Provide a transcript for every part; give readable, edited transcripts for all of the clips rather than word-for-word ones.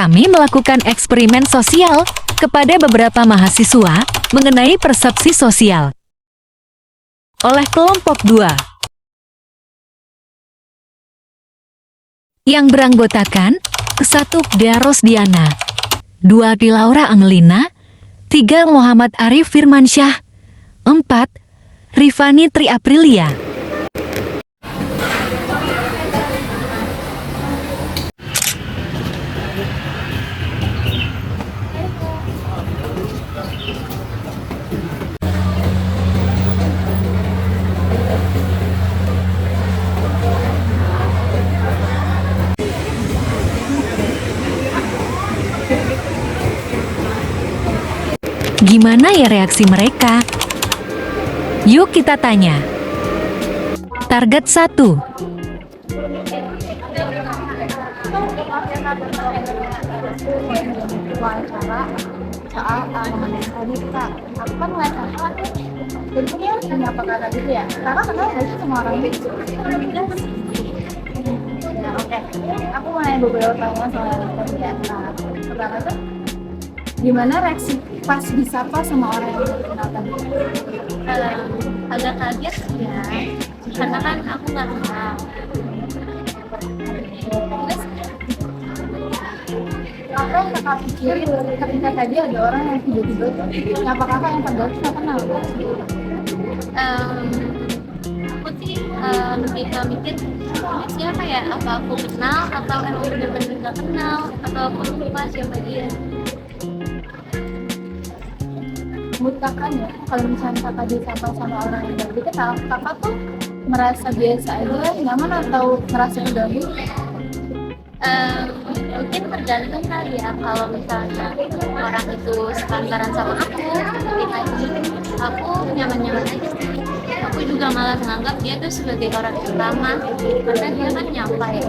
kami melakukan eksperimen sosial kepada beberapa mahasiswa mengenai persepsi sosial. Oleh kelompok 2 yang beranggotakan 1. Dea Rosdiana, 2. Laura Angelina, 3. Muhammad Arif Firmansyah, 4. Rifani Tri Aprilia. Gimana ya reaksi mereka? Yuk kita tanya. Target 1. Wawancara soal tadi Kak, aku kan ngeliat kakak jadi ini harus menyapa kakak gitu ya. Kakak kenal nggak sih sama orang itu? Ya, oke. Aku mau nanya beberapa pertanyaan soal tadi ya. Nah, pertama tuh gimana reaksi pas disapa sama orang yang baru kenal tadi? Agak kaget ya, karena kan aku nggak kenal. Terus Apa yang kakak pikirin ketika tadi ada orang yang tiba-tiba nyapa kakak yang padahal tuh nggak kenal? aku sih lebih ke mikir ini siapa ya, apa aku kenal atau emang bener-bener nggak kenal atau aku lupa siapa dia. Menurut kakak ya, kalau misalnya kakak disapa sama orang yang baru dikenal, kakak tuh merasa biasa aja, nyaman atau merasa terganggu? Mungkin tergantung kali ya, kalau misalnya orang itu sepantaran sama aku nyaman-nyaman aja sih. Aku juga malah menganggap dia tuh sebagai orang yang ramah karena dia kan nyapa ya.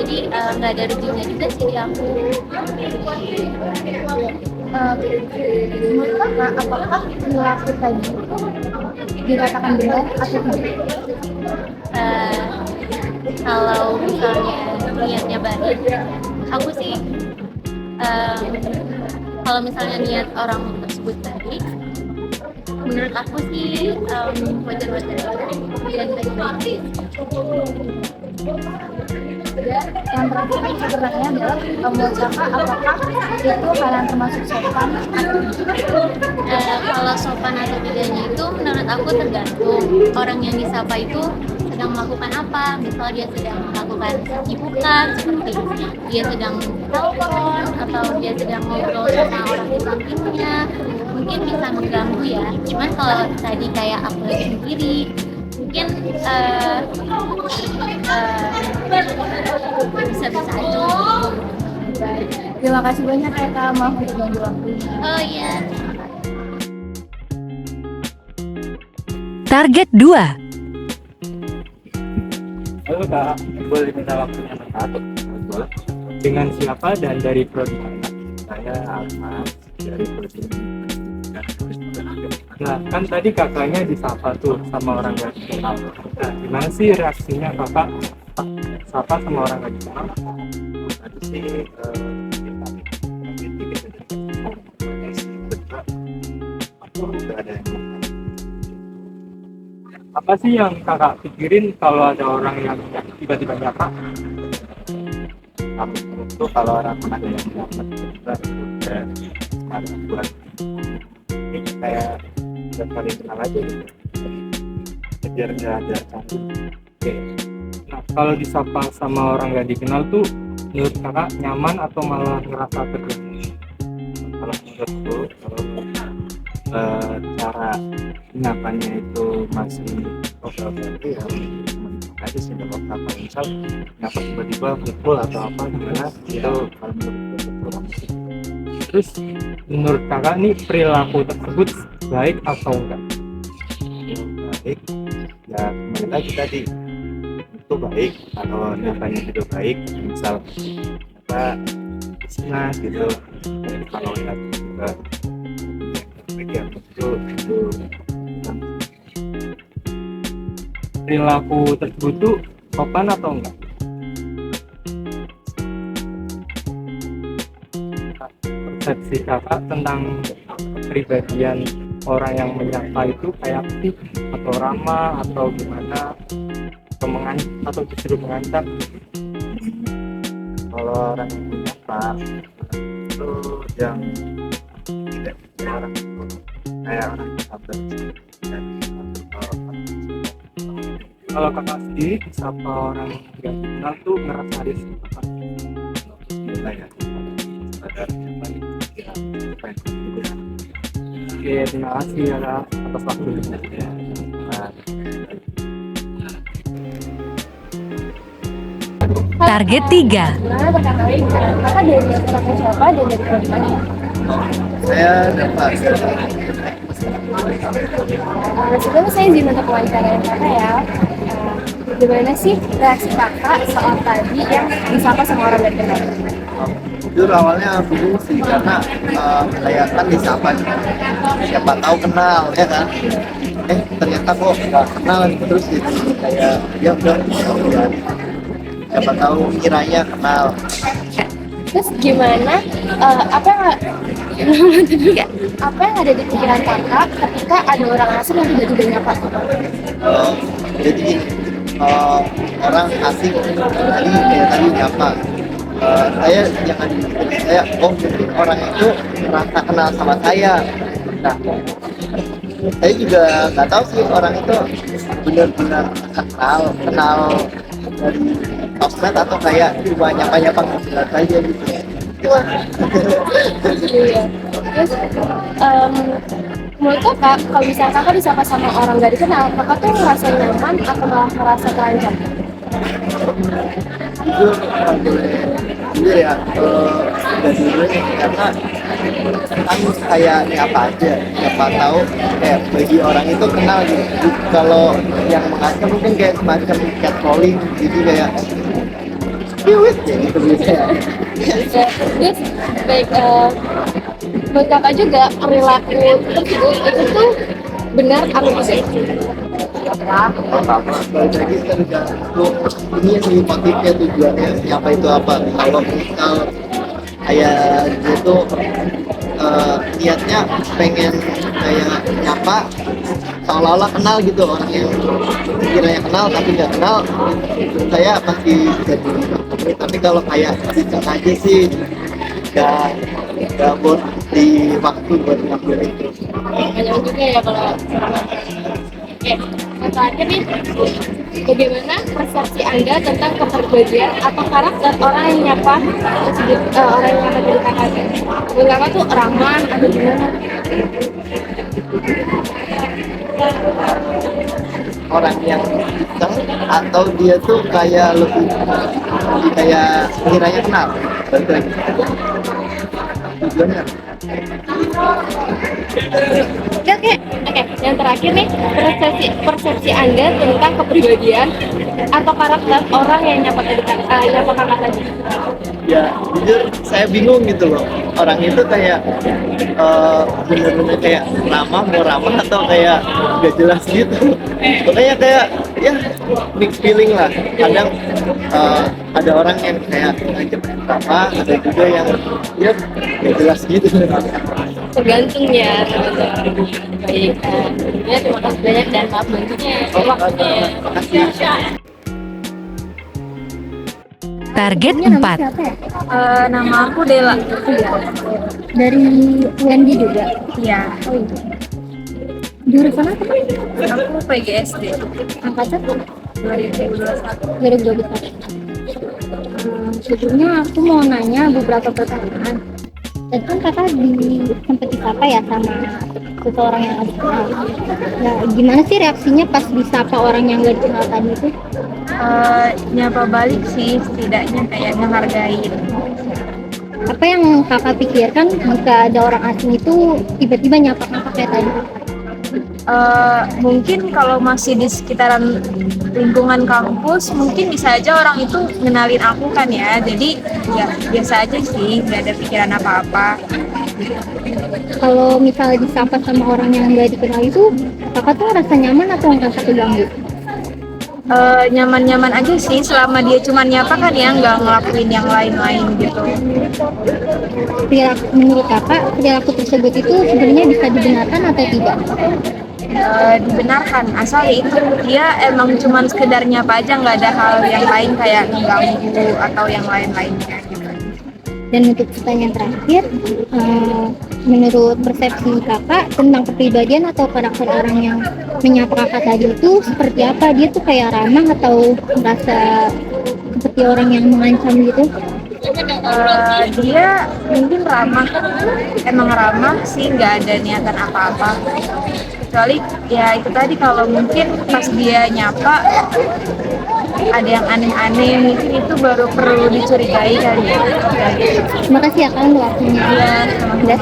Jadi nggak ada ruginya juga sih di aku. Menurut kakak, apakah perilaku tadi dikatakan benar atau tidak? Kalau misalnya niatnya baik, aku sih kalau misalnya niat orang tersebut baik, menurut aku sih wajar-wajar aja dan baik-baik. Yang terakhir yang sebenarnya adalah menurut kakak, apakah itu hal yang termasuk sopan atau Kalau sopan atau tidaknya itu menurut aku tergantung orang yang disapa itu sedang melakukan apa. Misal dia sedang melakukan kesibukan seperti dia sedang telepon atau dia sedang ngobrol sama orang di sampingnya, mungkin bisa mengganggu ya. Cuman kalau tadi kayak aku lagi sendiri, mungkin bisa-bisa aja. Terima kasih banyak ya Kak, maaf untuk ganggu waktunya. Oh iya. Target 2. Halo Kak, boleh minta waktunya bentar? Dengan siapa dan dari prodi mana? Saya Almas dari prodi. Nah, kan tadi kakaknya disapa tuh sama orang gak dikenal. Nah, gimana sih reaksinya kakak sapa sama orang gak dikenal? Tadi sih apa sih yang kakak pikirin kalau ada orang yang tiba-tiba nyapa? Menurut tuh kalau orang ada yang nyapa tiba-tiba udah semangat buat ini kayak udah saling kenal aja gitu, biar nggak ada canggung. Oke. Nah, kalau disapa sama orang nggak dikenal tuh menurut kakak nyaman atau malah ngerasa terganggu? Kalau menurutku, kalau cara nyapanya itu masih oke-oke ya mending aja sih, kalau apa misal nyapa tiba-tiba pukul atau apa gimana itu kalau menurut kurang. Terus menurut kakak nih perilaku tersebut baik atau enggak? Baik ya, kembali lagi tadi itu baik kalau nyapanya juga baik, misal apa bisnis gitu. Kalau yang juga ya itu perilaku tersebut tuh sopan atau enggak? persepsi kakak tentang kepribadian orang yang menyapa itu kayak apa sih? Atau ramah atau gimana? Atau atau justru mengancam? Kalau orang yang menyapa itu yang tidak orang itu kayak orang yang sabar dan Kalau kakak sendiri disapa orang yang nggak kenal tuh ngerasa risiko apa? ya sadarnya baik ya apa yang kita Oke, terima kasih ya Kak, atas waktunya. Target 3. Gimana pertama kali kakak dari kakak siapa dan dari mana? Saya dapat Sebelum saya izin untuk wawancara kakak ya. Gimana sih reaksi kakak soal tadi yang disapa sama orang gak kenal? jujur awalnya bingung sih karena kayak kan disapa siapa tahu kenal ya kan, ternyata kok nggak kenal terus jadi kayak ya udah siapa tahu kiranya kenal. Terus gimana? Apa yang ada di pikiran kakak ketika ada orang asing yang tiba-tiba nyapa? Jadi gini, orang asing tadi nyapa, saya jangan saya mungkin orang itu merasa kenal sama saya. Nah, saya juga nggak tahu sih orang itu benar-benar kenal dari sosmed atau kayak cuma nyapa-nyapa nggak saja gitu. Cuma Iya. Terus menurut kakak, kalau misalnya kakak disapa sama orang gak dikenal, kakak tuh ngerasa nyaman atau malah ngerasa terancam? jujur jujur ya, dan jujur karena kan kayak ini apa aja, siapa tahu bagi orang itu kenal gitu. Kalau yang mengancam mungkin kayak semacam catcalling jadi kayak piwit ya gitu biasanya. Terus baik, buat kakak juga perilaku tersebut itu tuh benar atau tidak? Balik lagi tergantung ini sih motifnya, tujuannya siapa itu apa. Kalau misal kayak dia tuh niatnya pengen kayak nyapa seolah-olah kenal gitu, orang yang kiranya kenal tapi nggak kenal, saya pasti bisa dimaklumi. Tapi kalau kayak iseng aja sih nggak buat di waktu buat ngakuin itu. Banyak juga ya kalau oke, yang terakhir nih, bagaimana persepsi Anda tentang kepribadian atau karakter orang yang nyapa orang yang nyapa dari kakak? Menurut kakak tuh ramah atau gimana? Orang yang iseng atau dia tuh kayak lebih kayak kiranya kenal. Balik lagi tujuannya. Oke, yang terakhir nih, persepsi Anda tentang kepribadian atau karakter orang yang nyapa kakak tadi. Ya jujur saya bingung gitu loh, orang itu kayak bener-bener kayak ramah atau kayak gak jelas gitu. Makanya kayak ya mixed feeling lah. Kadang ada orang yang kayak ngajak ramah, ada juga yang ya gak jelas gitu. Tergantung ya, baik. Ya, terima kasih banyak dan maaf bantunya. Waktunya. Target Ini nama 4. siapa ya? Nama aku Dela. Iya. Dari UNJ juga. Iya, Oh iya. Jurusan apa? aku PGSD Angkatan 2021. 2021. Sebelumnya aku mau nanya beberapa pertanyaan. Dan kan kakak sempat disapa ya sama seseorang yang ada kenal. Nah, gimana sih reaksinya pas disapa orang yang gak dikenal tadi itu? Nyapa balik sih, setidaknya kayak ngehargain. Apa yang kakak pikirkan jika ada orang asing itu tiba-tiba nyapa kakak kayak tadi? Mungkin kalau masih di sekitaran lingkungan kampus, mungkin bisa aja orang itu ngenalin aku kan ya. Jadi ya biasa aja sih, nggak ada pikiran apa-apa. Kalau misalnya disapa sama orang yang nggak dikenal itu, kakak tuh ngerasa nyaman atau ngerasa keganggu? nyaman-nyaman aja sih selama dia cuma nyapa kan ya, nggak ngelakuin yang lain-lain gitu. Menurut kakak, perilaku tersebut itu sebenarnya bisa dibenarkan atau tidak? Dibenarkan asal ya itu dia emang cuman sekedar nyapa aja, nggak ada hal yang lain kayak mengganggu atau yang lain-lainnya gitu. Dan untuk pertanyaan terakhir, menurut persepsi kakak tentang kepribadian atau karakter orang yang menyapa kakak tadi itu seperti apa? Dia tuh kayak ramah atau merasa seperti orang yang mengancam gitu? Dia mungkin ramah, emang ramah sih, nggak ada niatan apa-apa, kecuali ya itu tadi kalau mungkin pas dia nyapa ada yang aneh-aneh, mungkin itu baru perlu dicurigai kali ya. Terima kasih ya kak untuk waktunya. Iya, Udah.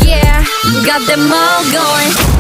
Yeah, got them all going.